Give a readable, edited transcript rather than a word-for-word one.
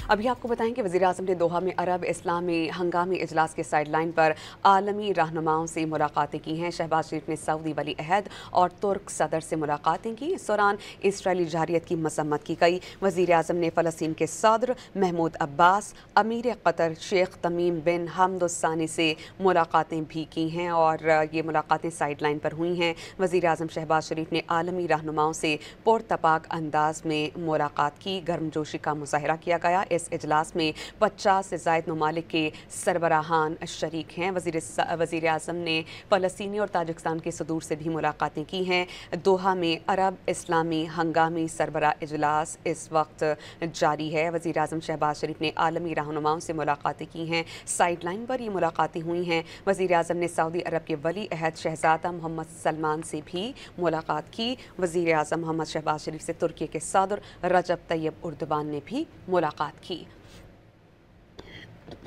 ابھی آپ کو بتائیں کہ وزیراعظم نے دوحا میں عرب اسلامی ہنگامی اجلاس کے سائیڈ لائن پر عالمی رہنماؤں سے ملاقاتیں کی ہیں۔ شہباز شریف نے سعودی ولی عہد اور ترک صدر سے ملاقاتیں کی۔ اس دوران اسرائیلی جارحیت کی مذمت کی گئی۔ وزیراعظم نے فلسطین کے صدر محمود عباس، امیر قطر شیخ تمیم بن حمد الثانی سے ملاقاتیں بھی کی ہیں اور یہ ملاقاتیں سائیڈ لائن پر ہوئی ہیں۔ وزیراعظم شہباز شریف نے عالمی رہنماؤں سے پرتپاک انداز میں ملاقات کی۔ گرم جوشی کا مظاہرہ کیا گیا۔ اس اجلاس میں 50 سے زائد ممالک کے سربراہان شریک ہیں۔ وزیر اعظم نے فلسطینی اور تاجکستان کے صدور سے بھی ملاقاتیں کی ہیں۔ دوحہ میں عرب اسلامی ہنگامی سربراہ اجلاس اس وقت جاری ہے۔ وزیر اعظم شہباز شریف نے عالمی رہنماؤں سے ملاقاتیں کی ہیں۔ سائیڈ لائن پر یہ ملاقاتیں ہوئی ہیں۔ وزیر اعظم نے سعودی عرب کے ولی عہد شہزادہ محمد سلمان سے بھی ملاقات کی۔ وزیر اعظم محمد شہباز شریف سے ترکی کے صدر رجب طیب اردوان نے بھی ملاقات کی۔